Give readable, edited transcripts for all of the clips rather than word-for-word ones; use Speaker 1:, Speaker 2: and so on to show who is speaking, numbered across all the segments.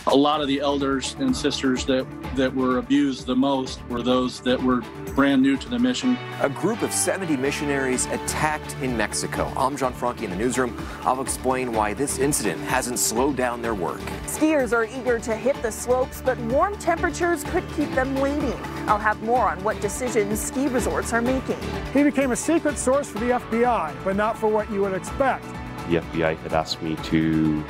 Speaker 1: A lot of the elders and sisters that were abused the most were those that were brand new to the mission.
Speaker 2: A group of 70 missionaries attacked in Mexico. I'm John Franke in the newsroom. I'll explain why this incident hasn't slowed down their work.
Speaker 3: Skiers are eager to hit the slopes, but warm temperatures could keep them waiting. I'll have more on what decisions ski resorts are making.
Speaker 4: He became a secret source for the FBI, but not for what you would expect.
Speaker 5: The FBI had asked me to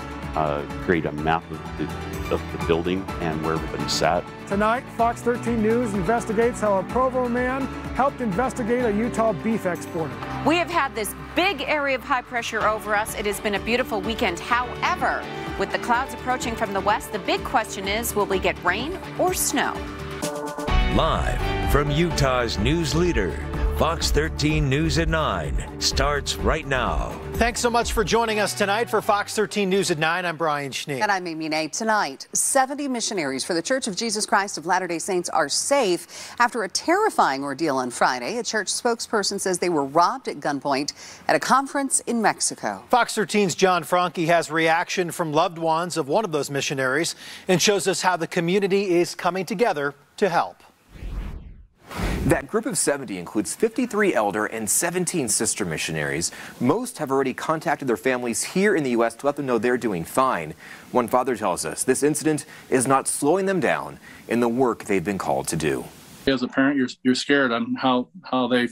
Speaker 5: create a map of the building and where everybody sat.
Speaker 4: Tonight, Fox 13 News investigates how a Provo man helped investigate a Utah beef exporter.
Speaker 6: We have had this big area of high pressure over us. It has been a beautiful weekend. However, with the clouds approaching from the west, the big question is, will we get rain or snow?
Speaker 7: Live from Utah's news leader, Fox 13 News at 9 starts right now.
Speaker 8: Thanks so much for joining us tonight for Fox 13 News at 9. I'm Brian Schnee.
Speaker 9: And I'm Amy Nate. Tonight, 70 missionaries for the Church of Jesus Christ of Latter-day Saints are safe after a terrifying ordeal on Friday. A church spokesperson says they were robbed at gunpoint at a conference in Mexico.
Speaker 8: Fox 13's John Franke has reaction from loved ones of one of those missionaries and shows us how the community is coming together to help.
Speaker 2: That group of 70 includes 53 elder and 17 sister missionaries. Most have already contacted their families here in the U.S. to let them know they're doing fine. One father tells us this incident is not slowing them down in the work they've been called to do.
Speaker 1: As a parent, you're scared on how they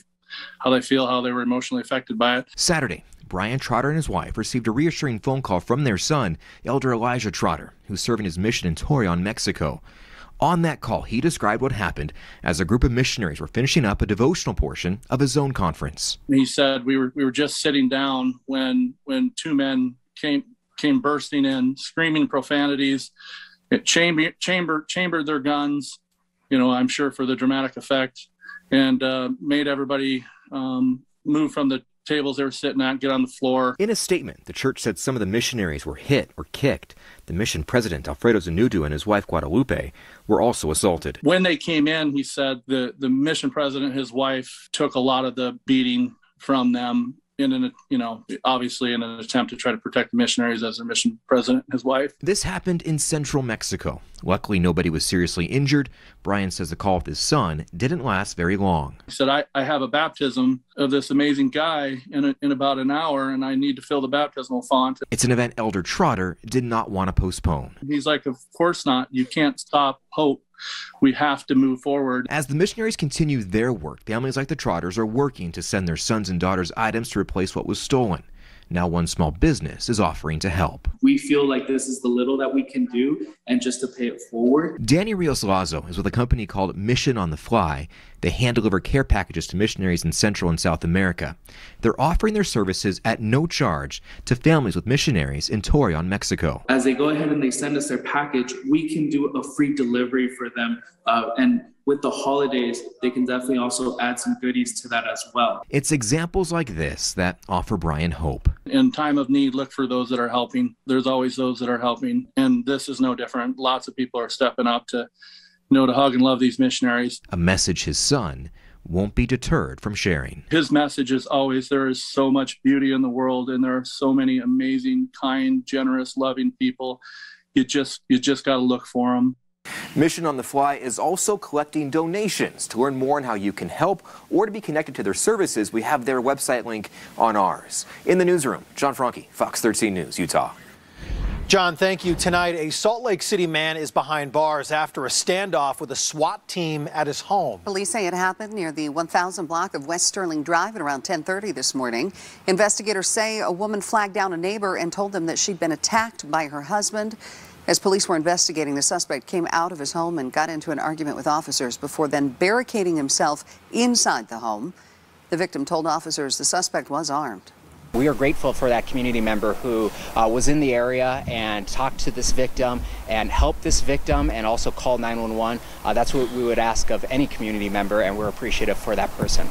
Speaker 1: feel, how they were emotionally affected by it.
Speaker 10: Saturday, Brian Trotter and his wife received a reassuring phone call from their son, Elder Elijah Trotter, who's serving his mission in Torreon, Mexico. On that call, he described what happened as a group of missionaries were finishing up a devotional portion of a zone conference.
Speaker 1: He said we were just sitting down when two men came bursting in, screaming profanities. It chambered their guns, I'm sure for the dramatic effect, and made everybody move from the tables they were sitting at, get on the floor.
Speaker 10: In a statement, the church said some of the missionaries were hit or kicked. The mission president, Alfredo Zanudu, and his wife, Guadalupe, were also assaulted.
Speaker 1: When they came in, he said the mission president, his wife, took a lot of the beating from them obviously in an attempt to try to protect the missionaries as their mission president and his wife.
Speaker 10: This happened in central Mexico. Luckily, nobody was seriously injured. Brian says the call with his son didn't last very long.
Speaker 1: He said, I have a baptism of this amazing guy in about an hour, and I need to fill the baptismal font.
Speaker 10: It's an event Elder Trotter did not want to postpone.
Speaker 1: He's like, of course not. You can't stop hope. We have to move forward.
Speaker 10: As the missionaries continue their work, families like the Trotters are working to send their sons and daughters items to replace what was stolen. Now one small business is offering to help.
Speaker 11: We feel like this is the little that we can do and just to pay it forward.
Speaker 10: Danny Rios Lazo is with a company called Mission on the Fly. They hand-deliver care packages to missionaries in Central and South America. They're offering their services at no charge to families with missionaries in Torreon, Mexico.
Speaker 11: As they go ahead and they send us their package, we can do a free delivery for them. And with the holidays, they can definitely also add some goodies to that as well.
Speaker 10: It's examples like this that offer Brian hope.
Speaker 1: In time of need, look for those that are helping. There's always those that are helping. And this is no different. Lots of people are stepping up to hug and love these missionaries.
Speaker 10: A message his son won't be deterred from sharing.
Speaker 1: His message is always, there is so much beauty in the world, and there are so many amazing, kind, generous, loving people. You just got to look for them.
Speaker 2: Mission on the Fly is also collecting donations. To learn more on how you can help or to be connected to their services, we have their website link on ours. In the newsroom, John Franke, Fox 13 News, Utah.
Speaker 8: John, thank you. Tonight, a Salt Lake City man is behind bars after a standoff with a SWAT team at his home.
Speaker 9: Police say it happened near the 1000 block of West Sterling Drive at around 10:30 this morning. Investigators say a woman flagged down a neighbor and told them that she'd been attacked by her husband. As police were investigating, the suspect came out of his home and got into an argument with officers before then barricading himself inside the home. The victim told officers the suspect was armed.
Speaker 12: We are grateful for that community member who was in the area and talked to this victim and helped this victim and also called 911. That's what we would ask of any community member, and we're appreciative for that person.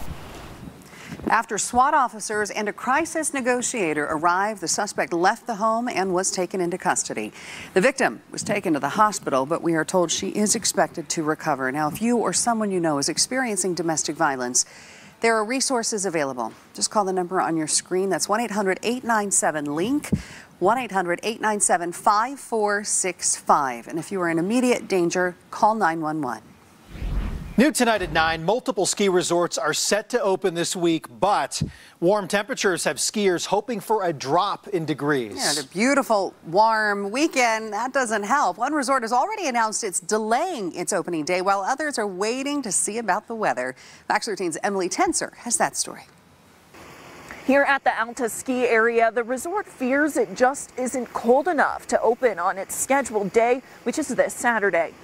Speaker 9: After SWAT officers and a crisis negotiator arrived, the suspect left the home and was taken into custody. The victim was taken to the hospital, but we are told she is expected to recover. Now, if you or someone you know is experiencing domestic violence, there are resources available. Just call the number on your screen. That's 1-800-897-LINK. 1-800-897-5465. And if you are in immediate danger, call 911.
Speaker 8: New tonight at 9, multiple ski resorts are set to open this week, but warm temperatures have skiers hoping for a drop in degrees.
Speaker 9: Yeah, the beautiful warm weekend, that doesn't help. One resort has already announced it's delaying its opening day, while others are waiting to see about the weather. Fox 13's Emily Tenser has that story.
Speaker 3: Here at the Alta ski area, the resort fears it just isn't cold enough to open on its scheduled day, which is this Saturday.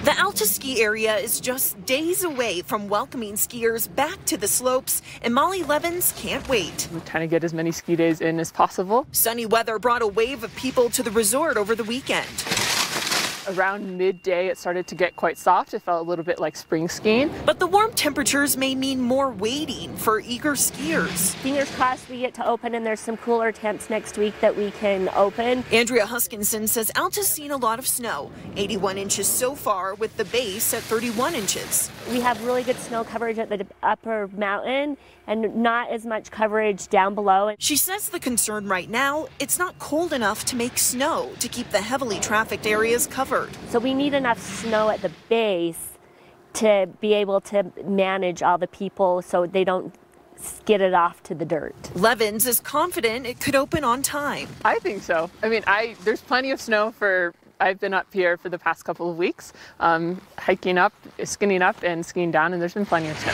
Speaker 13: The Alta ski area is just days away from welcoming skiers back to the slopes, and Molly Levins can't wait.
Speaker 14: We're trying to get as many ski days in as possible.
Speaker 13: Sunny weather brought a wave of people to the resort over the weekend.
Speaker 14: Around midday, it started to get quite soft. It felt a little bit like spring skiing.
Speaker 13: But the warm temperatures may mean more waiting for eager skiers.
Speaker 15: Fingers crossed we get to open, and there's some cooler temps next week that we can open.
Speaker 13: Andrea Huskinson says Alta's seen a lot of snow, 81 inches so far, with the base at 31 inches.
Speaker 15: We have really good snow coverage at the upper mountain and not as much coverage down below.
Speaker 13: She says the concern right now, it's not cold enough to make snow to keep the heavily trafficked areas covered.
Speaker 15: So we need enough snow at the base to be able to manage all the people so they don't skid it off to the dirt.
Speaker 13: Levins is confident it could open on time.
Speaker 14: I think so. I mean, there's plenty of snow I've been up here for the past couple of weeks, hiking up, skinning up, and skiing down, and there's been plenty of snow.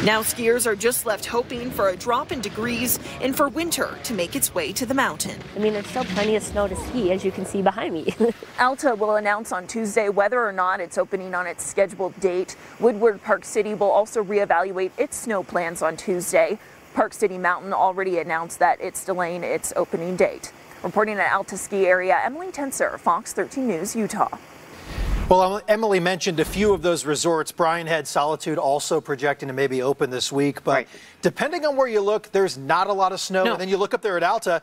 Speaker 13: Now skiers are just left hoping for a drop in degrees and for winter to make its way to the mountain.
Speaker 15: I mean, there's still plenty of snow to ski, as you can see behind me.
Speaker 3: Alta will announce on Tuesday whether or not it's opening on its scheduled date. Woodward Park City will also reevaluate its snow plans on Tuesday. Park City Mountain already announced that it's delaying its opening date. Reporting at Alta ski area, Emily Tenser, Fox 13 News, Utah.
Speaker 8: Well, Emily mentioned a few of those resorts. Brian Head Solitude also projecting to maybe open this week. But depending on where you look, there's not a lot of snow. And then you look up there at Alta,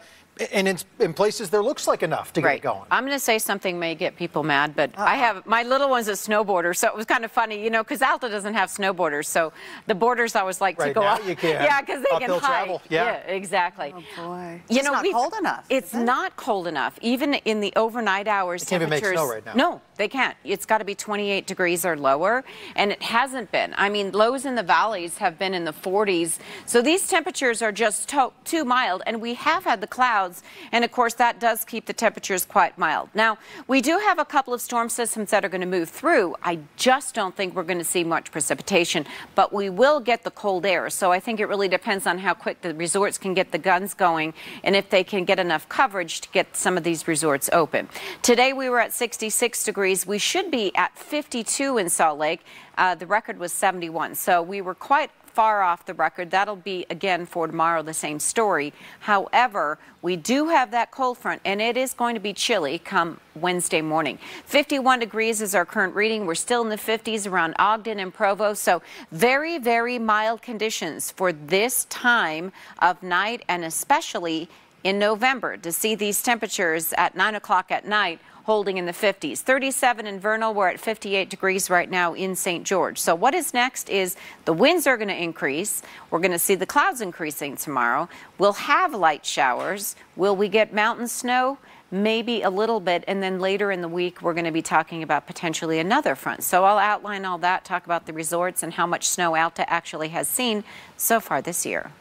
Speaker 8: and in places there looks like enough to get it going.
Speaker 6: I'm going to say something may get people mad, but I have my little one's a snowboarder, so it was kind of funny, you know, because Alta doesn't have snowboarders, so the borders I was like to go up.
Speaker 8: You can.
Speaker 6: Yeah, because they
Speaker 8: uphill
Speaker 6: can hike.
Speaker 8: Travel. Yeah,
Speaker 6: exactly.
Speaker 9: Oh boy,
Speaker 6: it's
Speaker 9: not cold enough.
Speaker 6: It's not cold enough, even in the overnight hours.
Speaker 8: They can't even make snow right now.
Speaker 6: No, they can't. It's got to be 28 degrees or lower, and it hasn't been. I mean, lows in the valleys have been in the 40s, so these temperatures are just too mild, and we have had the clouds, and of course that does keep the temperatures quite mild. Now, we do have a couple of storm systems that are going to move through. I just don't think we're going to see much precipitation, but we will get the cold air, so I think it really depends on how quick the resorts can get the guns going and if they can get enough coverage to get some of these resorts open. Today we were at 66 degrees. We should be at 52 in Salt Lake. The record was 71, so we were quite far off the record. That'll be, again, for tomorrow, the same story. However, we do have that cold front, and it is going to be chilly come Wednesday morning. 51 degrees is our current reading. We're still in the 50s around Ogden and Provo, so very, very mild conditions for this time of night, and especially in November, to see these temperatures at 9 o'clock at night holding in the 50s. 37 in Vernal. We're at 58 degrees right now in St. George. So what is next is the winds are going to increase. We're going to see the clouds increasing tomorrow. We'll have light showers. Will we get mountain snow? Maybe a little bit, and then later in the week we're going to be talking about potentially another front. So I'll outline all that, talk about the resorts and how much snow Alta actually has seen so far this year.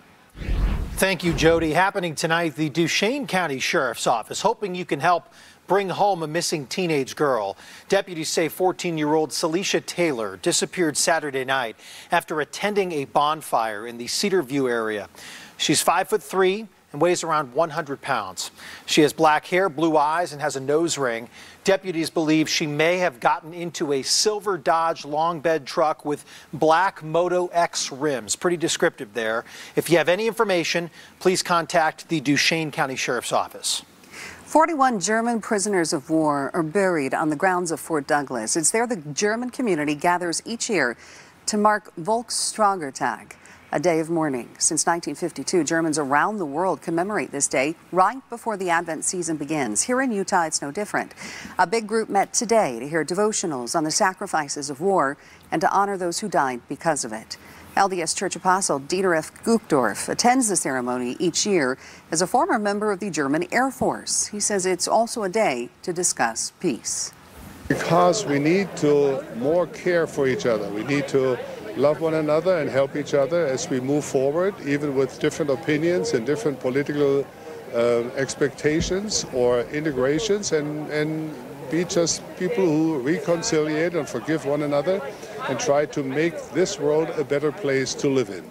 Speaker 8: Thank you, Jody. Happening tonight, the Duchesne County Sheriff's Office hoping you can help bring home a missing teenage girl. Deputies say 14-year-old Celicia Taylor disappeared Saturday night after attending a bonfire in the Cedar View area. She's 5'3" and weighs around 100 pounds. She has black hair, blue eyes, and has a nose ring. Deputies believe she may have gotten into a silver Dodge long bed truck with black Moto X rims. Pretty descriptive there. If you have any information, please contact the Duchesne County Sheriff's Office.
Speaker 9: 41 German prisoners of war are buried on the grounds of Fort Douglas. It's there the German community gathers each year to mark Volkstrauertag, a day of mourning. Since 1952, Germans around the world commemorate this day right before the Advent season begins. Here in Utah, it's no different. A big group met today to hear devotionals on the sacrifices of war and to honor those who died because of it. LDS Church Apostle Dieter F. Guchtdorf attends the ceremony each year as a former member of the German Air Force. He says it's also a day to discuss peace.
Speaker 16: Because we need to more care for each other. We need to love one another and help each other as we move forward, even with different opinions and different political expectations or integrations, and be just people who reconciliate and forgive one another and try to make this world a better place to live in.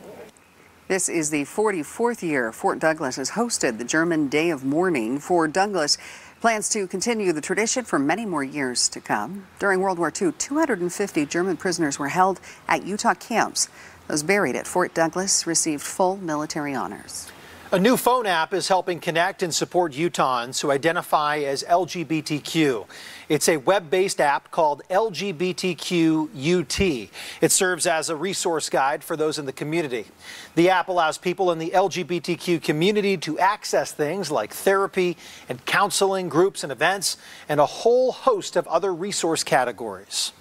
Speaker 9: This is the 44th year Fort Douglas has hosted the German Day of Mourning. Fort Douglas plans to continue the tradition for many more years to come. During World War II, 250 German prisoners were held at Utah camps. Those buried at Fort Douglas received full military honors.
Speaker 8: A new phone app is helping connect and support Utahns who identify as LGBTQ. It's a web-based app called LGBTQ UT. It serves as a resource guide for those in the community. The app allows people in the LGBTQ community to access things like therapy and counseling groups and events, and a whole host of other resource categories.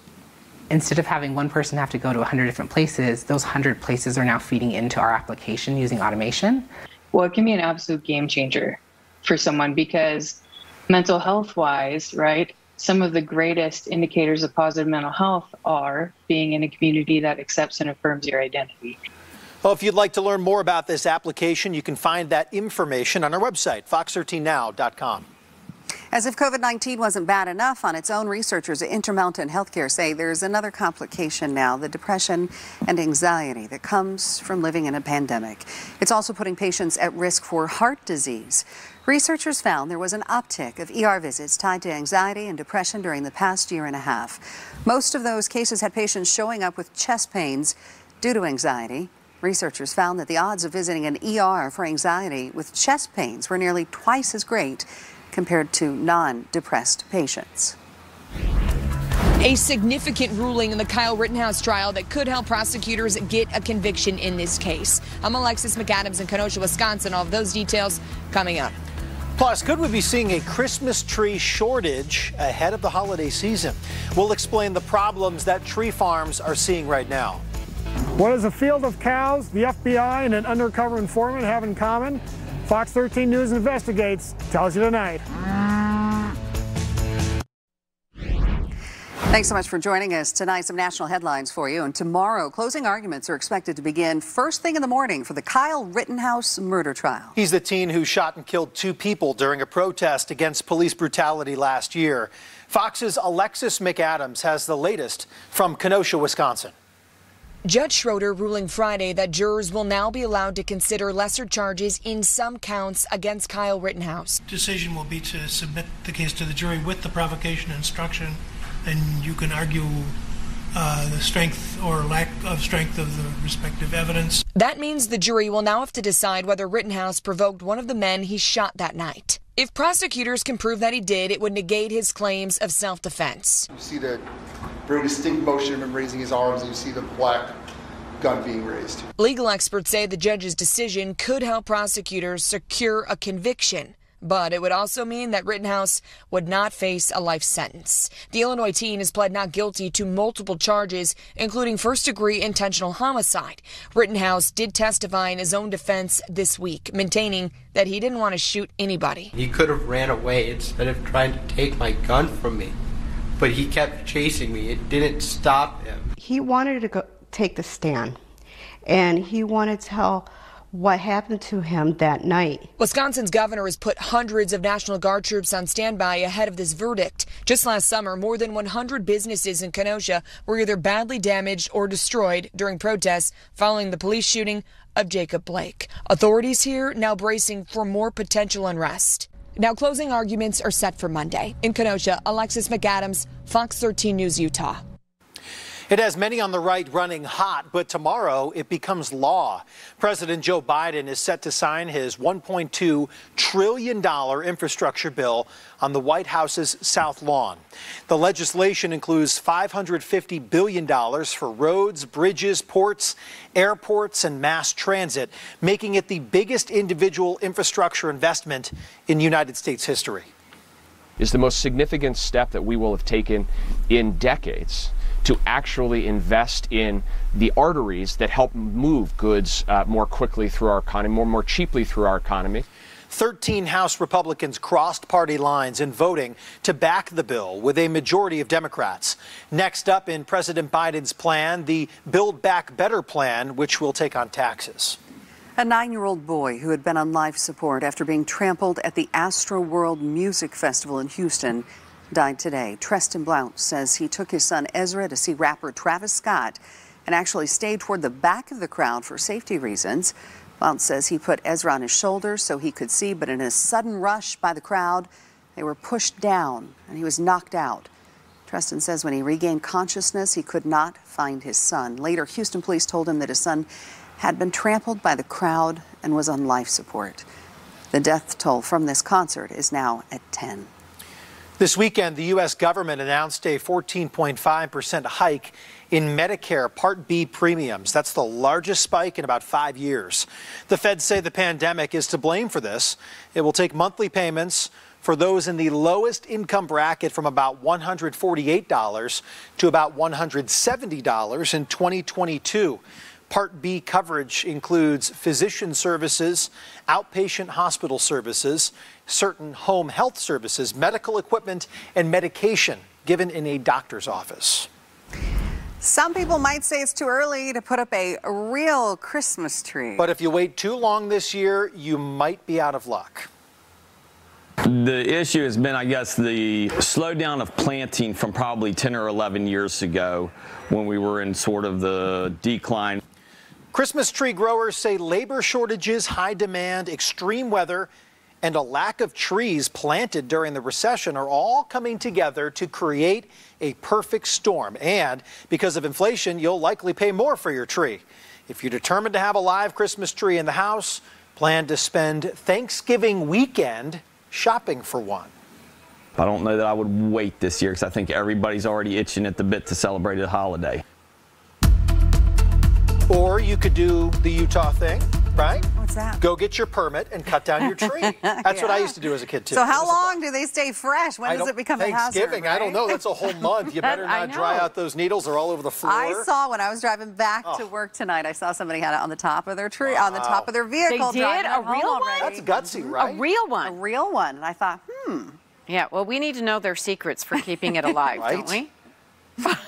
Speaker 17: Instead of having one person have to go to 100 different places, those 100 places are now feeding into our application using automation.
Speaker 18: Well, it can be an absolute game changer for someone because mental health wise, right, some of the greatest indicators of positive mental health are being in a community that accepts and affirms your identity.
Speaker 8: Well, if you'd like to learn more about this application, you can find that information on our website, fox13now.com.
Speaker 9: As if COVID-19 wasn't bad enough on its own, researchers at Intermountain Healthcare say there's another complication now, the depression and anxiety that comes from living in a pandemic. It's also putting patients at risk for heart disease. Researchers found there was an uptick of ER visits tied to anxiety and depression during the past year and a half. Most of those cases had patients showing up with chest pains due to anxiety. Researchers found that the odds of visiting an ER for anxiety with chest pains were nearly twice as great compared to non-depressed patients.
Speaker 19: A significant ruling in the Kyle Rittenhouse trial that could help prosecutors get a conviction in this case. I'm Alexis McAdams in Kenosha, Wisconsin. All of those details coming up.
Speaker 8: Plus, could we be seeing a Christmas tree shortage ahead of the holiday season? We'll explain the problems that tree farms are seeing right now.
Speaker 4: What does a field of cows, the FBI, and an undercover informant have in common? Fox 13 News Investigates tells you tonight.
Speaker 9: Thanks so much for joining us tonight. Some national headlines for you. And tomorrow, closing arguments are expected to begin first thing in the morning for the Kyle Rittenhouse murder trial.
Speaker 8: He's the teen who shot and killed 2 people during a protest against police brutality last year. Fox's Alexis McAdams has the latest from Kenosha, Wisconsin.
Speaker 19: Judge Schroeder ruling Friday that jurors will now be allowed to consider lesser charges in some counts against Kyle Rittenhouse.
Speaker 20: Decision will be to submit the case to the jury with the provocation instruction, and you can argue the strength or lack of strength of the respective evidence.
Speaker 19: That means the jury will now have to decide whether Rittenhouse provoked one of the men he shot that night. If prosecutors can prove that he did, it would negate his claims of self-defense.
Speaker 21: You see the very distinct motion of him raising his arms, and you see the black gun being raised.
Speaker 19: Legal experts say the judge's decision could help prosecutors secure a conviction, but it would also mean that Rittenhouse would not face a life sentence. The Illinois teen has pled not guilty to multiple charges, including first-degree intentional homicide. Rittenhouse did testify in his own defense this week, maintaining that he didn't want to shoot anybody.
Speaker 22: He could have ran away instead of trying to take my gun from me, but he kept chasing me. It didn't stop him.
Speaker 23: He wanted to take the stand, and he wanted to tell what happened to him that night.
Speaker 19: Wisconsin's governor has put hundreds of National Guard troops on standby ahead of this verdict. Just last summer, more than 100 businesses in Kenosha were either badly damaged or destroyed during protests following the police shooting of Jacob Blake. Authorities here now bracing for more potential unrest. Now closing arguments are set for Monday. In Kenosha, Alexis McAdams, Fox 13 News, Utah.
Speaker 8: It has many on the right running hot, but tomorrow it becomes law. President Joe Biden is set to sign his $1.2 trillion infrastructure bill on the White House's South Lawn. The legislation includes $550 billion for roads, bridges, ports, airports, and mass transit, making it the biggest individual infrastructure investment in United States history.
Speaker 24: Is the most significant step that we will have taken in decades
Speaker 5: to actually invest in the arteries that help move goods more quickly through our economy, more cheaply through our economy.
Speaker 8: 13 House Republicans crossed party lines in voting to back the bill with a majority of Democrats. Next up in President Biden's plan, the Build Back Better plan, which will take on taxes.
Speaker 9: A 9-year-old boy who had been on life support after being trampled at the Astro World Music Festival in Houston died today. Treston Blount says he took his son Ezra to see rapper Travis Scott and actually stayed toward the back of the crowd for safety reasons. Blount says he put Ezra on his shoulders so he could see, but in a sudden rush by the crowd, they were pushed down and he was knocked out. Treston says when he regained consciousness, he could not find his son. Later, Houston police told him that his son had been trampled by the crowd and was on life support. The death toll from this concert is now at 10.
Speaker 8: This weekend, the U.S. government announced a 14.5% hike in Medicare Part B premiums. That's the largest spike in about 5 years. The feds say the pandemic is to blame for this. It will take monthly payments for those in the lowest income bracket from about $148 to about $170 in 2022. Part B coverage includes physician services, outpatient hospital services, certain home health services, medical equipment, and medication given in a doctor's office.
Speaker 9: Some people might say it's too early to put up a real Christmas tree.
Speaker 8: But if you wait too long this year, you might be out of luck.
Speaker 7: The issue has been, I guess, the slowdown of planting from probably 10 or 11 years ago when we were in sort of the decline.
Speaker 8: Christmas tree growers say labor shortages, high demand, extreme weather, and a lack of trees planted during the recession are all coming together to create a perfect storm. And because of inflation, you'll likely pay more for your tree. If you're determined to have a live Christmas tree in the house, plan to spend Thanksgiving weekend shopping for one.
Speaker 7: I don't know that I would wait this year because I think everybody's already itching at the bit to celebrate the holiday.
Speaker 8: Or you could do the Utah thing, right?
Speaker 9: What's that?
Speaker 8: Go get your permit and cut down your tree. That's what I used to do as a kid, too.
Speaker 9: So how long do they stay fresh? When does it become a hazard?
Speaker 8: Thanksgiving, right? I don't know. That's a whole month. You better not dry out those needles. They're all over the floor.
Speaker 9: I saw when I was driving back to work tonight, I saw somebody had it on the top of their tree, on the top of their vehicle.
Speaker 6: They did? A real one?
Speaker 8: That's gutsy, right?
Speaker 6: A real one.
Speaker 9: A real one. And I thought,
Speaker 6: Yeah, well, we need to know their secrets for keeping it alive,
Speaker 8: right?
Speaker 6: don't we?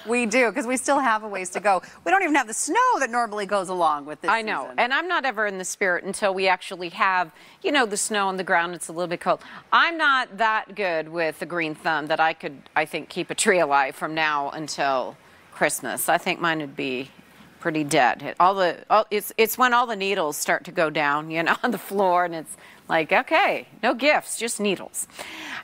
Speaker 9: We do, because we still have a ways to go. We don't even have the snow that normally goes along with this
Speaker 6: I know,
Speaker 9: season.
Speaker 6: and I'm not ever in the spirit until we actually have, you know, the snow on the ground. It's a little bit cold. I'm not that good with the green thumb that I could, I think, keep a tree alive from now until Christmas. I think mine would be pretty dead. It's when all the needles start to go down, you know, on the floor, and it's like, okay, no gifts, just needles.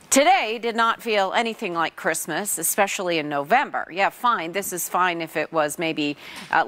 Speaker 6: Today did not feel anything like Christmas, especially in November. Yeah, fine. This is fine if it was maybe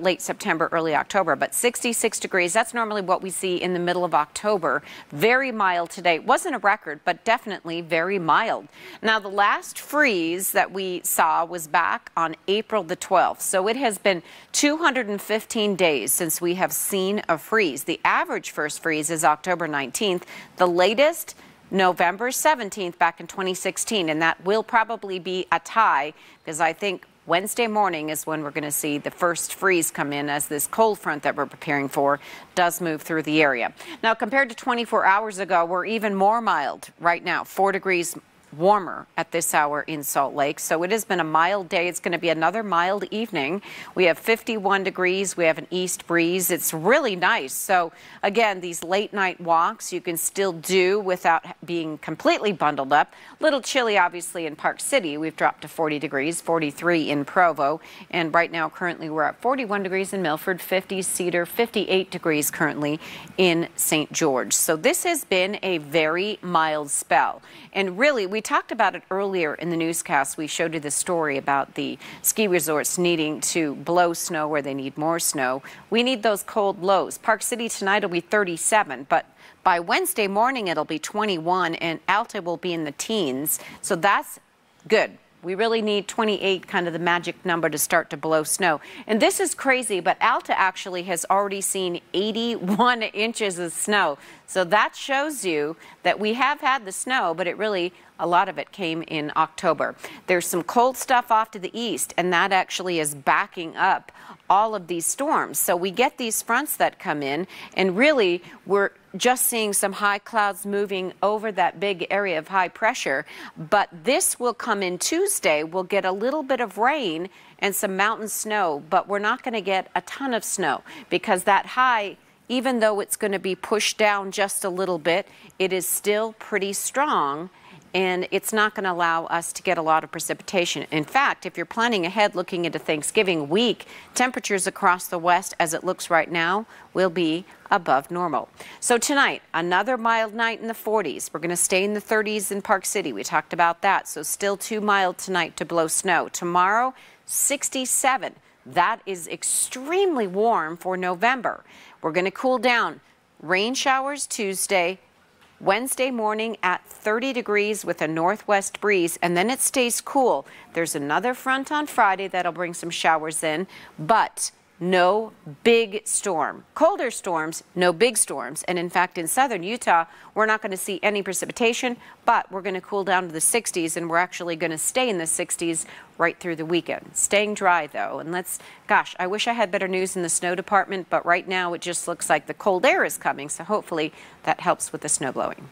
Speaker 6: late September, early October, but 66 degrees, that's normally what we see in the middle of October. Very mild today. It wasn't a record, but definitely very mild. Now, the last freeze that we saw was back on April the 12th, so it has been 215 days since we have seen a freeze. The average first freeze is October 19th. The latest, November 17th back in 2016, and that will probably be a tie because I think Wednesday morning is when we're going to see the first freeze come in as this cold front that we're preparing for does move through the area. Now, compared to 24 hours ago, we're even more mild right now, 4 degrees warmer at this hour in Salt Lake. So it has been a mild day. It's going to be another mild evening. We have 51 degrees. We have an east breeze. It's really nice. So again, these late night walks you can still do without being completely bundled up. Little chilly, obviously, in Park City. We've dropped to 40 degrees, 43 in Provo. And right now, currently, we're at 41 degrees in Milford, 50 Cedar, 58 degrees currently in St. George. So this has been a very mild spell. And really, we talked about it earlier in the newscast. We showed you the story about the ski resorts needing to blow snow where they need more snow. We need those cold lows. Park City tonight will be 37, but by Wednesday morning it'll be 21, and Alta will be in the teens. So that's good. We really need 28, kind of the magic number, to start to blow snow. And this is crazy, but Alta actually has already seen 81 inches of snow. So that shows you that we have had the snow, but it really A lot of it came in October. There's some cold stuff off to the east, and that actually is backing up all of these storms. So we get these fronts that come in, and really we're just seeing some high clouds moving over that big area of high pressure. But this will come in Tuesday. We'll get a little bit of rain and some mountain snow, but we're not going to get a ton of snow because that high, even though it's going to be pushed down just a little bit, it is still pretty strong, and it's not going to allow us to get a lot of precipitation. In fact, if you're planning ahead looking into Thanksgiving week, temperatures across the west, as it looks right now, will be above normal. So tonight, another mild night in the 40s. We're going to stay in the 30s in Park City. We talked about that, so still too mild tonight to blow snow. Tomorrow, 67. That is extremely warm for November. We're going to cool down. Rain showers Tuesday, Wednesday morning at 30 degrees with a northwest breeze, and then it stays cool. There's another front on Friday that'll bring some showers in, but no big storm. Colder storms, no big storms. And in fact, in southern Utah, we're not going to see any precipitation, but we're going to cool down to the 60s, and we're actually going to stay in the 60s right through the weekend. Staying dry, though. And gosh, I wish I had better news in the snow department, but right now it just looks like the cold air is coming, so hopefully that helps with the snow blowing.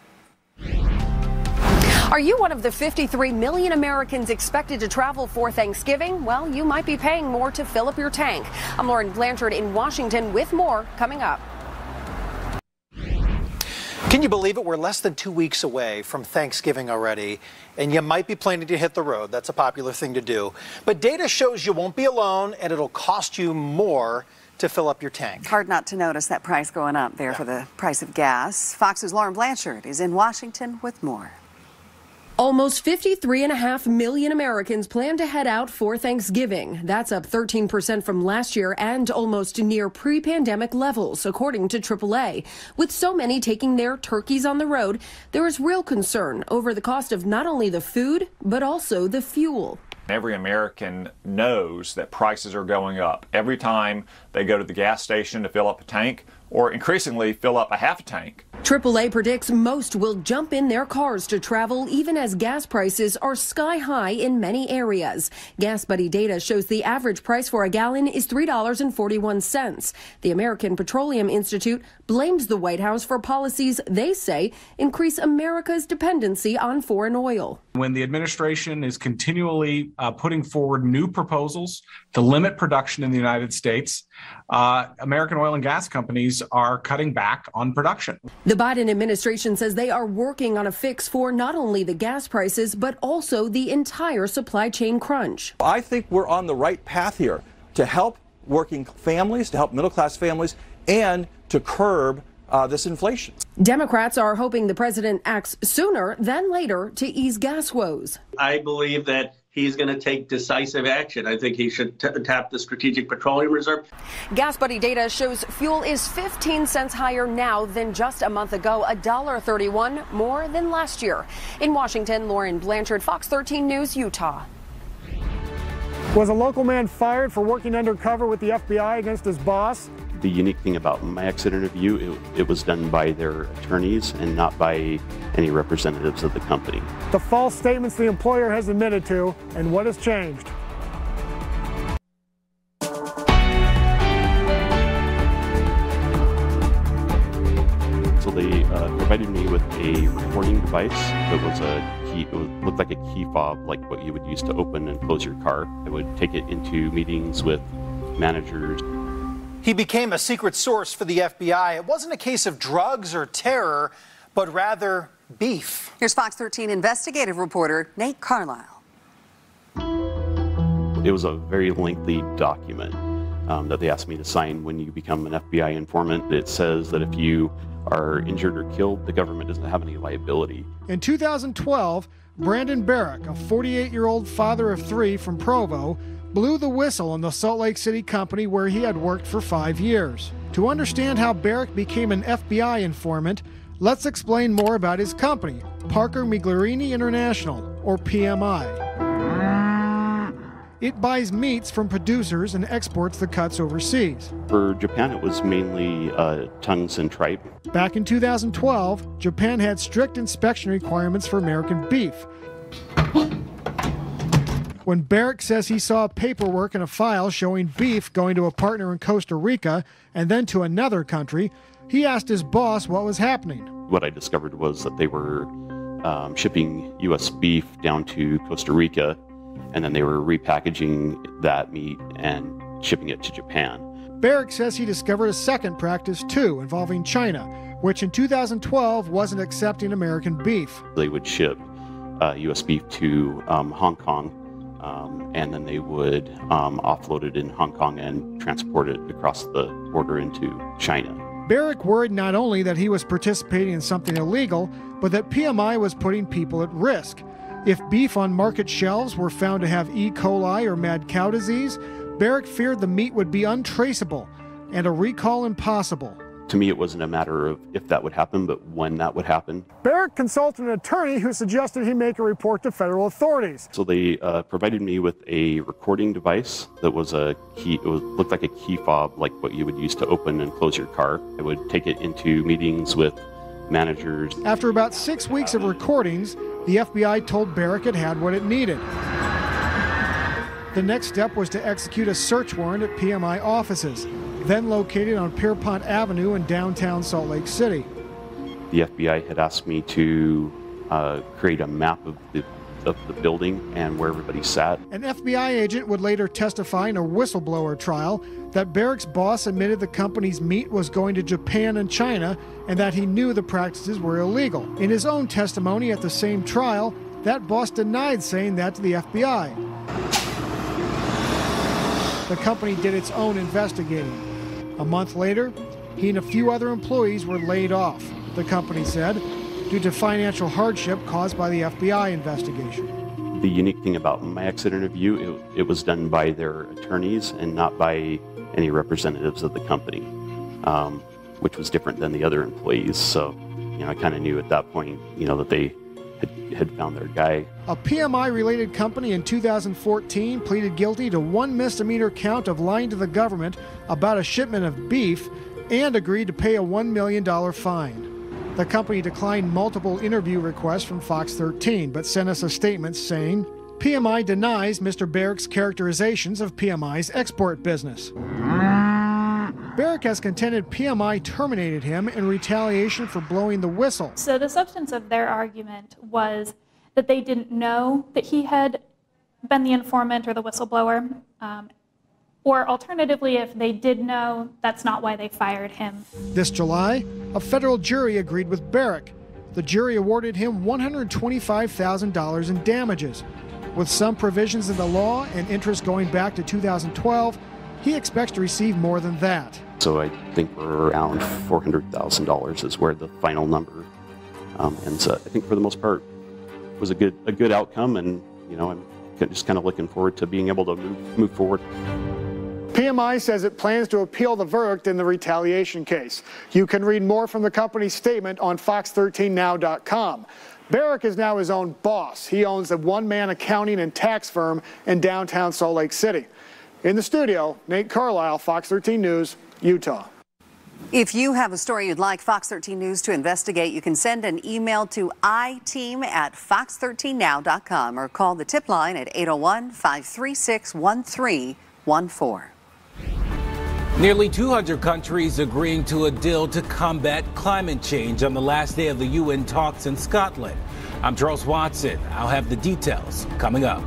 Speaker 1: Are you one of the 53 million Americans expected to travel for Thanksgiving? Well, you might be paying more to fill up your tank. I'm Lauren Blanchard in Washington with more coming up.
Speaker 8: Can you believe it? We're less than 2 weeks away from Thanksgiving already, and you might be planning to hit the road. That's a popular thing to do. But data shows you won't be alone, and it'll cost you more to fill up your tank.
Speaker 9: Hard not to notice that price going up there for the price of gas. Fox's Lauren Blanchard is in Washington with more.
Speaker 1: Almost 53.5 million Americans plan to head out for Thanksgiving. That's up 13% from last year and almost near pre-pandemic levels, according to AAA. With so many taking their turkeys on the road, there is real concern over the cost of not only the food, but also the fuel.
Speaker 10: Every American knows that prices are going up. Every time they go to the gas station to fill up a tank, or increasingly fill up a half a tank.
Speaker 1: AAA predicts most will jump in their cars to travel even as gas prices are sky high in many areas. Gas Buddy data shows the average price for a gallon is $3.41. The American Petroleum Institute blames the White House for policies they say increase America's dependency on foreign oil.
Speaker 11: When the administration is continually putting forward new proposals to limit production in the United States, American oil and gas companies are cutting back on production.
Speaker 1: The Biden administration says they are working on a fix for not only the gas prices, but also the entire supply chain crunch.
Speaker 24: I think we're on the right path here to help working families, to help middle-class families, and to curb this inflation.
Speaker 1: Democrats are hoping the president acts sooner than later to ease gas woes.
Speaker 25: I believe that he's going to take decisive action. I think he should tap the Strategic Petroleum Reserve.
Speaker 1: Gas Buddy data shows fuel is 15 cents higher now than just a month ago, $1.31 more than last year. In Washington, Lauren Blanchard, Fox 13 News, Utah.
Speaker 4: Was a local man fired for working undercover with the FBI against his boss?
Speaker 26: The unique thing about my exit interview, it was done by their attorneys and not by any representatives of the company.
Speaker 4: The false statements the employer has admitted to, and what has changed.
Speaker 26: So they provided me with a recording device that was a key. It looked like a key fob, like what you would use to open and close your car. I would take it into meetings with managers.
Speaker 8: He became a secret source for the FBI. It wasn't a case of drugs or terror, but rather beef.
Speaker 9: Here's Fox 13 investigative reporter Nate Carlisle.
Speaker 26: It was a very lengthy document that they asked me to sign when you become an FBI informant. It says that if you are injured or killed, the government doesn't have any liability.
Speaker 4: In 2012, Brandon Barrick, a 48-year-old father of three from Provo, blew the whistle on the Salt Lake City company where he had worked for 5 years. To understand how Barrick became an FBI informant, let's explain more about his company, Parker Migliorini International, or PMI. It buys meats from producers and exports the cuts overseas.
Speaker 26: For Japan, it was mainly tongues and tripe.
Speaker 4: Back in 2012, Japan had strict inspection requirements for American beef. When Barrick says he saw paperwork in a file showing beef going to a partner in Costa Rica and then to another country, he asked his boss what was happening.
Speaker 26: What I discovered was that they were shipping U.S. beef down to Costa Rica, and then they were repackaging that meat and shipping it to Japan.
Speaker 4: Barrick says he discovered a second practice, too, involving China, which in 2012 wasn't accepting American beef.
Speaker 26: They would ship U.S. beef to Hong Kong, and then they would offload it in Hong Kong and transport it across the border into China.
Speaker 4: Barrick worried not only that he was participating in something illegal, but that PMI was putting people at risk. If beef on market shelves were found to have E. coli or mad cow disease, Barrick feared the meat would be untraceable and a recall impossible.
Speaker 26: To me, it wasn't a matter of if that would happen, but when that would happen.
Speaker 4: Barrick consulted an attorney who suggested he make a report to federal authorities.
Speaker 26: So they provided me with a recording device that was a key. It looked like a key fob, like what you would use to open and close your car. I would take it into meetings with managers.
Speaker 4: After about 6 weeks of recordings, the FBI told Barrick it had what it needed. The next step was to execute a search warrant at PMI offices, then located on Pierpont Avenue in downtown Salt Lake City.
Speaker 26: The FBI had asked me to create a map of the building and where everybody sat.
Speaker 4: An FBI agent would later testify in a whistleblower trial that Barrick's boss admitted the company's meat was going to Japan and China and that he knew the practices were illegal. In his own testimony at the same trial, that boss denied saying that to the FBI. The company did its own investigating. A month later, he and a few other employees were laid off, the company said, due to financial hardship caused by the FBI investigation.
Speaker 26: The unique thing about my exit interview, it was done by their attorneys and not by any representatives of the company, which was different than the other employees. So, I kind of knew at that point, that they had found their guy.
Speaker 4: A PMI-related company in 2014 pleaded guilty to one misdemeanor count of lying to the government about a shipment of beef and agreed to pay a $1 million fine. The company declined multiple interview requests from Fox 13, but sent us a statement saying, PMI denies Mr. Barrick's characterizations of PMI's export business. Barrick has contended PMI terminated him in retaliation for blowing the whistle.
Speaker 2: So the substance of their argument was that they didn't know that he had been the informant or the whistleblower, or alternatively, if they did know, that's not why they fired him.
Speaker 4: This July, a federal jury agreed with Barrick. The jury awarded him $125,000 in damages. With some provisions in the law and interest going back to 2012, he expects to receive more than that.
Speaker 26: So I think we're around $400,000 is where the final number ends up. I think for the most part it was a good outcome, and I'm just kind of looking forward to being able to move forward.
Speaker 4: PMI says it plans to appeal the verdict in the retaliation case. You can read more from the company's statement on fox13now.com. Barrick is now his own boss. He owns a one-man accounting and tax firm in downtown Salt Lake City. In the studio, Nate Carlisle, Fox 13 News, Utah.
Speaker 9: If you have a story you'd like Fox 13 News to investigate, you can send an email to iteam@fox13now.com or call the tip line at 801-536-1314.
Speaker 3: Nearly 200 countries agreeing to a deal to combat climate change on the last day of the UN talks in Scotland. I'm Charles Watson. I'll have the details coming up.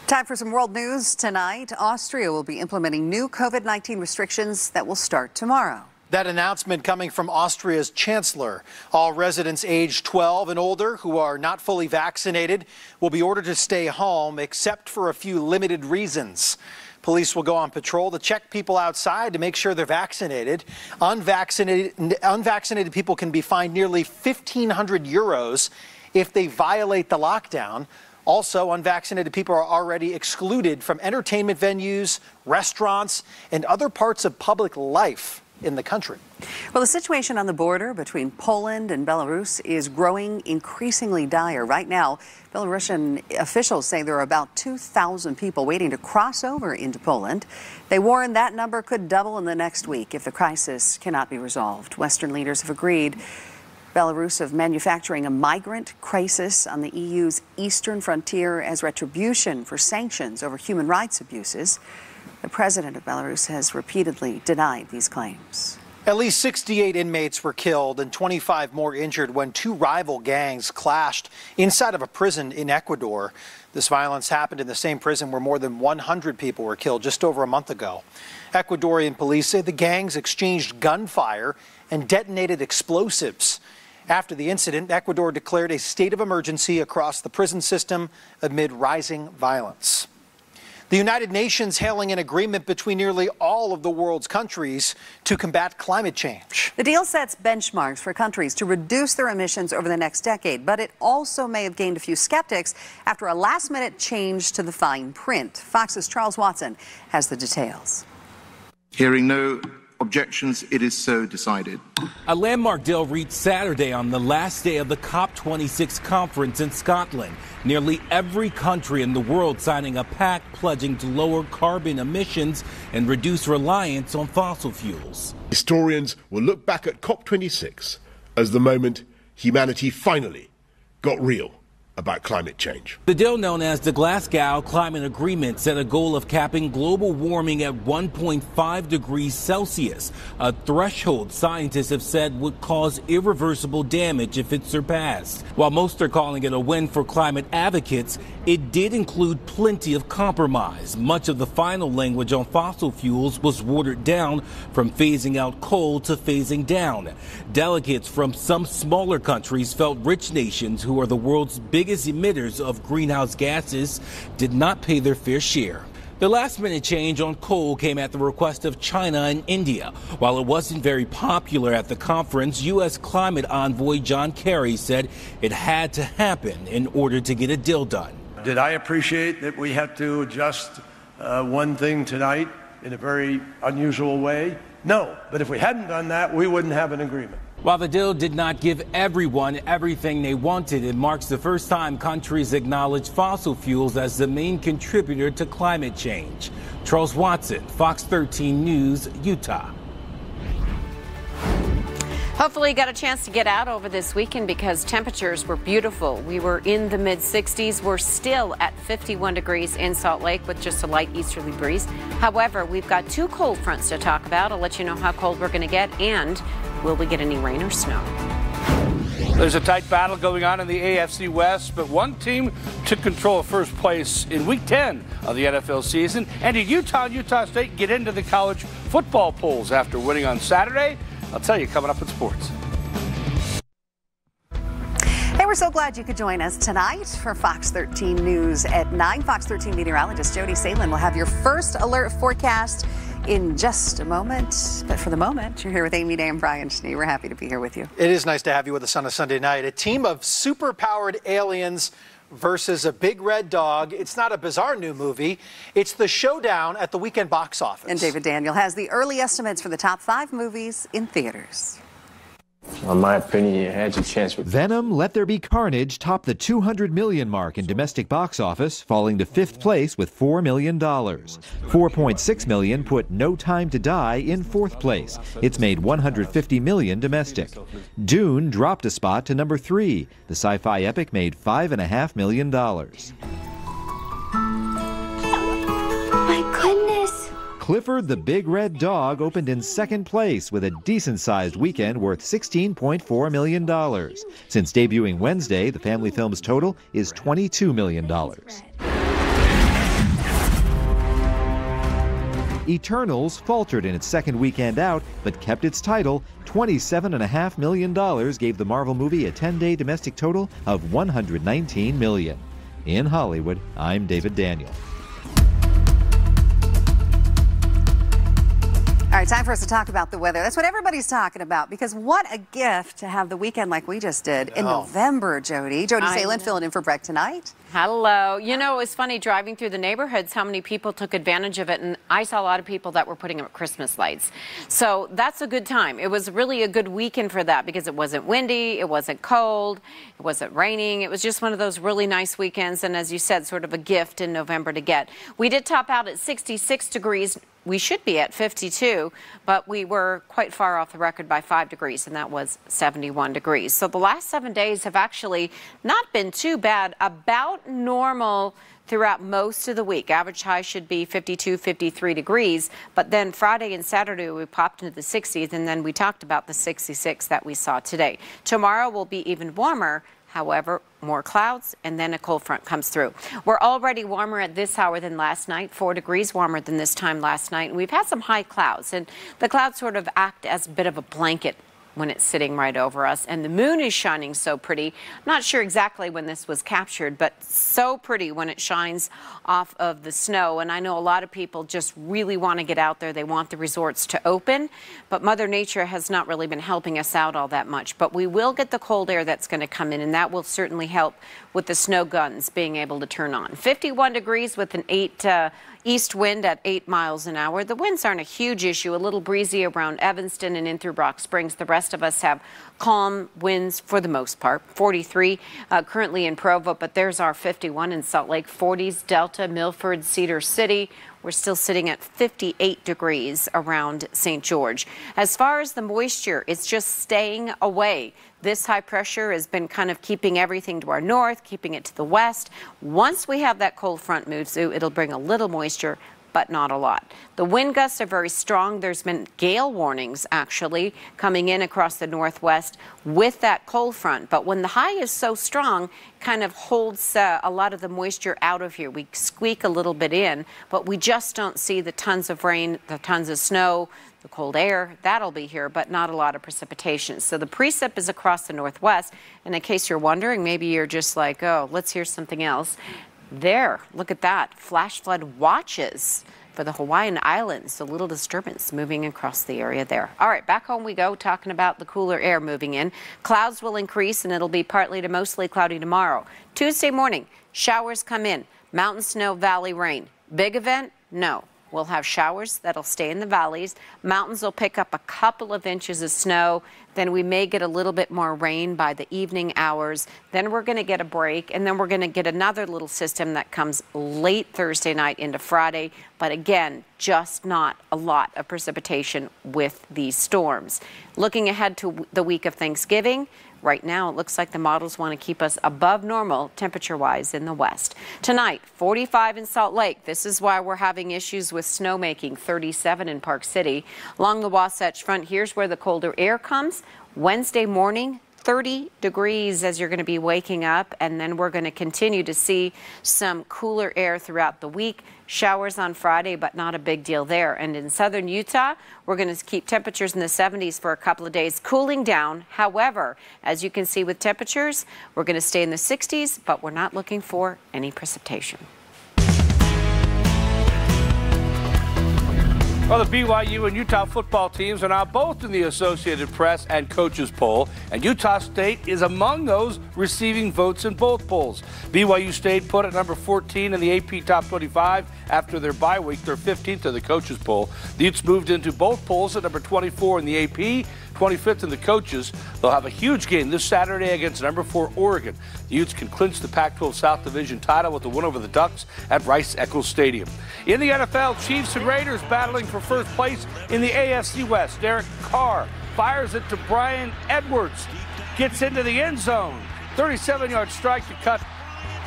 Speaker 9: Time for some world news tonight. Austria will be implementing new COVID-19 restrictions that will start tomorrow.
Speaker 8: That announcement coming from Austria's chancellor. All residents aged 12 and older who are not fully vaccinated will be ordered to stay home except for a few limited reasons. Police will go on patrol to check people outside to make sure they're vaccinated. Unvaccinated people can be fined nearly 1,500 euros if they violate the lockdown. Also, unvaccinated people are already excluded from entertainment venues, restaurants, and other parts of public life. in the country.
Speaker 9: Well, the situation on the border between Poland and Belarus is growing increasingly dire. Right now, Belarusian officials say there are about 2,000 people waiting to cross over into Poland. They warn that number could double in the next week if the crisis cannot be resolved. Western leaders have agreed Belarus of manufacturing a migrant crisis on the EU's eastern frontier as retribution for sanctions over human rights abuses. The president of Belarus has repeatedly denied these claims.
Speaker 8: At least 68 inmates were killed and 25 more injured when two rival gangs clashed inside of a prison in Ecuador. This violence happened in the same prison where more than 100 people were killed just over a month ago. Ecuadorian police say the gangs exchanged gunfire and detonated explosives. After the incident, Ecuador declared a state of emergency across the prison system amid rising violence. The United Nations hailing an agreement between nearly all of the world's countries to combat climate change.
Speaker 9: The deal sets benchmarks for countries to reduce their emissions over the next decade, but it also may have gained a few skeptics after a last-minute change to the fine print. Fox's Charles Watson has the details.
Speaker 12: Hearing no objections, it is so decided.
Speaker 3: A landmark deal reached Saturday on the last day of the COP26 conference in Scotland. Nearly every country in the world signing a pact pledging to lower carbon emissions and reduce reliance on fossil fuels.
Speaker 13: Historians will look back at COP26 as the moment humanity finally got real about climate change.
Speaker 3: The deal, known as the Glasgow Climate Agreement, set a goal of capping global warming at 1.5 degrees Celsius, a threshold scientists have said would cause irreversible damage if it's surpassed. While most are calling it a win for climate advocates, it did include plenty of compromise. Much of the final language on fossil fuels was watered down, from phasing out coal to phasing down. Delegates from some smaller countries felt rich nations, who are the world's biggest emitters of greenhouse gases, did not pay their fair share. The last-minute change on coal came at the request of China and India. While it wasn't very popular at the conference, U.S. climate envoy John Kerry said it had to happen in order to get a deal done.
Speaker 14: Did I appreciate that we had to adjust one thing tonight in a very unusual way? No, but if we hadn't done that, we wouldn't have an agreement.
Speaker 3: While the deal did not give everyone everything they wanted, it marks the first time countries acknowledge fossil fuels as the main contributor to climate change. Charles Watson, Fox 13 News, Utah.
Speaker 6: Hopefully you got a chance to get out over this weekend because temperatures were beautiful. We were in the mid-60s. We're still at 51 degrees in Salt Lake with just a light easterly breeze. However, we've got two cold fronts to talk about. I'll let you know how cold we're going to get, and will we get any rain or snow?
Speaker 15: There's a tight battle going on in the AFC West, but one team took control of first place in Week 10 of the NFL season. And did Utah and Utah State get into the college football polls after winning on Saturday? I'll tell you coming up in sports.
Speaker 9: Hey, we're so glad you could join us tonight for Fox 13 News at 9. Fox 13 meteorologist Jody Salin will have your first alert forecast in just a moment. But for the moment, you're here with Amy Day and Brian Schnee. We're happy to be here with you.
Speaker 8: It is nice to have you with us on a Sunday night. A team of super-powered aliens versus a big red dog. It's not a bizarre new movie. It's the showdown at the weekend box office.
Speaker 9: And David Daniel has the early estimates for the top 5 movies in theaters.
Speaker 16: In my opinion, you had your chance.
Speaker 17: Venom, Let There Be Carnage topped the $200 million mark in domestic box office, falling to 5th place with $4 million. $4.6 million put No Time to Die in 4th place. It's made $150 million domestic. Dune dropped a spot to number 3. The sci-fi epic made $5.5 million.
Speaker 27: My goodness.
Speaker 17: Clifford the Big Red Dog opened in 2nd place with a decent-sized weekend worth $16.4 million. Since debuting Wednesday, the family film's total is $22 million. Eternals faltered in its 2nd weekend out, but kept its title. $27.5 million gave the Marvel movie a 10-day domestic total of $119 million. In Hollywood, I'm David Daniel.
Speaker 9: All right, time for us to talk about the weather. That's what everybody's talking about, because what a gift to have the weekend like we just did in November, Jody. Jody Salen filling in for Breck tonight.
Speaker 6: Hello. You know, it was funny driving through the neighborhoods how many people took advantage of it, and I saw a lot of people that were putting up Christmas lights. So that's a good time. It was really a good weekend for that because it wasn't windy, it wasn't cold, it wasn't raining. It was just one of those really nice weekends, and as you said, sort of a gift in November to get. We did top out at 66 degrees. We should be at 52, but we were quite far off the record by 5 degrees, and that was 71 degrees. So the last 7 days have actually not been too bad, about normal throughout most of the week. Average high should be 52, 53 degrees, but then Friday and Saturday we popped into the 60s, and then we talked about the 66 that we saw today. Tomorrow will be even warmer. However, more clouds, and then a cold front comes through. We're already warmer at this hour than last night, 4 degrees warmer than this time last night. And we've had some high clouds, and the clouds sort of act as a bit of a blanket when it's sitting right over us. And the moon is shining so pretty. I'm not sure exactly when this was captured, but so pretty when it shines off of the snow. And I know a lot of people just really want to get out there. They want the resorts to open, but Mother Nature has not really been helping us out all that much. But we will get the cold air that's going to come in, and that will certainly help with the snow guns being able to turn on. 51 degrees with an 8 east wind at 8 miles an hour. The winds aren't a huge issue, a little breezy around Evanston and in through Rock Springs. The rest of us have calm winds for the most part. 43 currently in Provo, but there's our 51 in Salt Lake, 40s, Delta, Milford, Cedar City. We're still sitting at 58 degrees around St. George. As far as the moisture, it's just staying away. This high pressure has been kind of keeping everything to our north, keeping it to the west. Once we have that cold front move through, it'll bring a little moisture, but not a lot. The wind gusts are very strong. There's been gale warnings actually coming in across the northwest with that cold front. But when the high is so strong, kind of holds a lot of the moisture out of here. We squeak a little bit in, but we just don't see the tons of rain, the tons of snow, the cold air. That'll be here, but not a lot of precipitation. So the precip is across the northwest. And in case you're wondering, maybe you're just like, oh, let's hear something else. There, look at that, flash flood watches for the Hawaiian Islands. A little disturbance moving across the area there. All right, back home we go, talking about the cooler air moving in. Clouds will increase, and it'll be partly to mostly cloudy tomorrow. Tuesday morning, showers come in. Mountain snow, valley rain. Big event? No. We'll have showers that'll stay in the valleys. Mountains will pick up a couple of inches of snow. Then we may get a little bit more rain by the evening hours. Then we're going to get a break, and then we're going to get another little system that comes late Thursday night into Friday. But again, just not a lot of precipitation with these storms. Looking ahead to the week of Thanksgiving, right now, it looks like the models want to keep us above normal temperature-wise in the west. Tonight, 45 in Salt Lake. This is why we're having issues with snowmaking, 37 in Park City. Along the Wasatch Front, here's where the colder air comes. Wednesday morning, 30 degrees as you're going to be waking up, and then we're going to continue to see some cooler air throughout the week. Showers on Friday, but not a big deal there. And in southern Utah, we're going to keep temperatures in the 70s for a couple of days, cooling down. However, as you can see with temperatures, we're going to stay in the 60s, but we're not looking for any precipitation.
Speaker 15: Well, the BYU and Utah football teams are now both in the Associated Press and coaches poll, and Utah State is among those receiving votes in both polls. BYU stayed put at number 14 in the AP Top 25 after their bye week. They're 15th in the coaches poll. The Utes moved into both polls at number 24 in the AP, 25th in the coaches. They'll have a huge game this Saturday against number 4 Oregon. The Utes can clinch the Pac-12 South Division title with a win over the Ducks at Rice-Eccles Stadium. In the NFL, Chiefs and Raiders battling for first place in the AFC West. Derek Carr fires it to Bryan Edwards, gets into the end zone. 37-yard strike to cut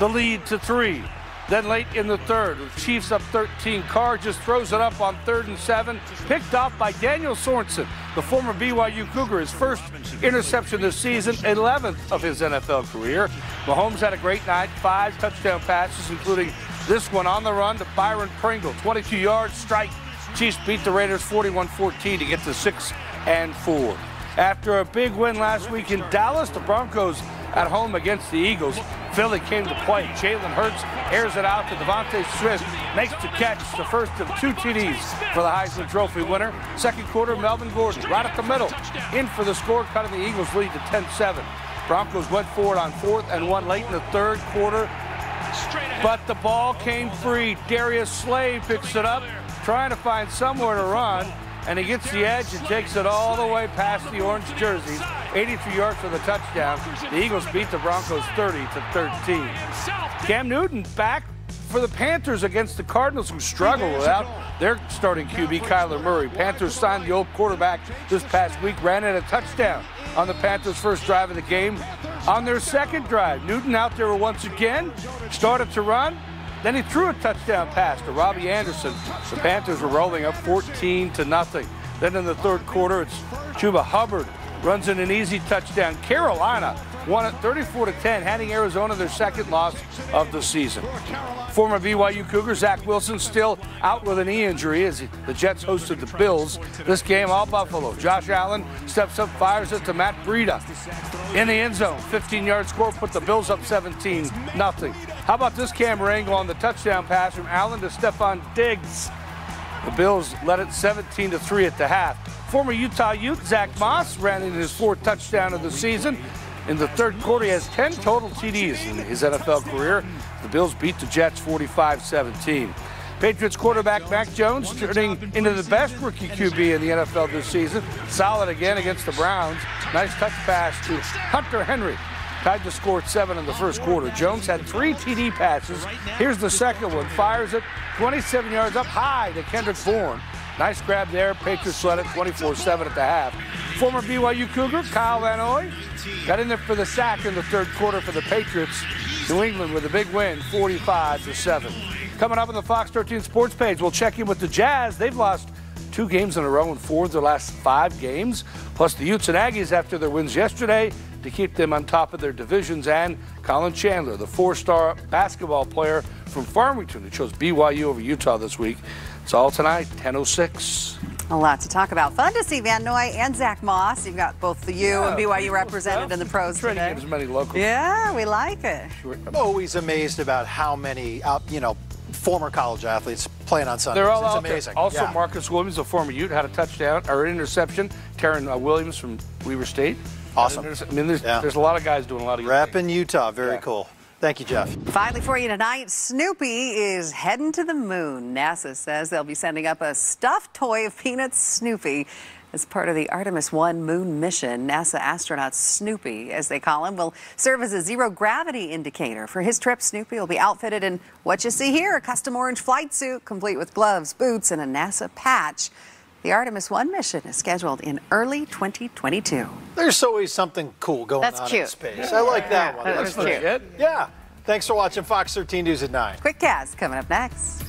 Speaker 15: the lead to 3. Then late in the third, with Chiefs up 13, Carr just throws it up on 3rd and 7, picked off by Daniel Sorensen, the former BYU Cougar, his first interception this season, 11th of his NFL career. Mahomes had a great night, 5 touchdown passes, including this one on the run to Byron Pringle, 22-yard strike. Chiefs beat the Raiders 41-14 to get to 6-4. After a big win last week in Dallas, the Broncos at home against the Eagles. Philly came to play. Jalen Hurts airs it out to Devontae Smith, makes the catch, the first of 2 TDs for the Heisman Trophy winner. Second quarter, Melvin Gordon right at the middle, in for the score, cutting the Eagles' lead to 10-7. Broncos went for it on 4th and 1 late in the third quarter, but the ball came free. Darius Slay picks it up, trying to find somewhere to run, and he gets the edge and takes it all the way past the orange jerseys. 83 yards for the touchdown. The Eagles beat the Broncos 30-13. Cam Newton back for the Panthers against the Cardinals, who struggle without their starting QB, Kyler Murray. Panthers signed the old quarterback this past week, ran in a touchdown on the Panthers' first drive of the game. On their second drive, Newton out there once again, started to run. Then he threw a touchdown pass to Robbie Anderson. The Panthers were rolling up 14-0. Then in the third quarter, it's Chuba Hubbard runs in an easy touchdown. Carolina won it 34-10, handing Arizona their second loss of the season. Former BYU Cougar Zach Wilson still out with a knee injury as the Jets hosted the Bills. This game, all Buffalo. Josh Allen steps up, fires it to Matt Breida in the end zone. 15-yard score put the Bills up 17-0. How about this camera angle on the touchdown pass from Allen to Stephon Diggs? The Bills led it 17-3 at the half. Former Utah Ute Zach Moss ran in his 4th touchdown of the season. In the third quarter, he has 10 total TDs in his NFL career. The Bills beat the Jets 45-17. Patriots quarterback Mac Jones turning into the best rookie QB in the NFL this season. Solid again against the Browns. Nice touch pass to Hunter Henry. Tied the score at 7 in the first quarter. Jones had 3 TD passes. Here's the second one. Fires it 27 yards up high to Kendrick Bourne. Nice grab there. Patriots led it 24-7 at the half. Former BYU Cougar Kyle Van Noy got in there for the sack in the third quarter for the Patriots. New England with a big win, 45-7. Coming up on the Fox 13 Sports page, we'll check in with the Jazz. They've lost 2 games in a row in 4 of their last 5 games. Plus the Utes and Aggies after their wins yesterday to keep them on top of their divisions. And Colin Chandler, the 4-star basketball player from Farmington, who chose BYU over Utah this week. It's all tonight, 10:06.
Speaker 9: A lot to talk about. Fun to see Van Noy and Zach Moss. You've got both the U and BYU represented in the pros today.
Speaker 15: Trying to get as many locals.
Speaker 9: Yeah, we like it.
Speaker 8: I'm always amazed about how many, former college athletes playing on Sundays.
Speaker 15: They're all
Speaker 8: it's
Speaker 15: out
Speaker 8: amazing.
Speaker 15: There. Also,
Speaker 8: yeah.
Speaker 15: Marcus Williams, a former Ute, had a touchdown or an interception. Taryn Williams from Weaver State.
Speaker 8: Awesome.
Speaker 15: I mean, there's a lot of guys doing a lot of
Speaker 8: Rep in Utah. Very cool. Thank you, Jeff.
Speaker 9: Finally for you tonight, Snoopy is heading to the moon. NASA says they'll be sending up a stuffed toy of Peanuts Snoopy as part of the Artemis 1 moon mission. NASA astronaut Snoopy, as they call him, will serve as a zero-gravity indicator. For his trip, Snoopy will be outfitted in what you see here, a custom orange flight suit, complete with gloves, boots, and a NASA patch. The Artemis 1 mission is scheduled in early 2022.
Speaker 8: There's always something cool going on in space. I like that one.
Speaker 9: That's cute.
Speaker 8: Yeah. Thanks for watching Fox 13 News at 9.
Speaker 9: Quick Cast coming up next.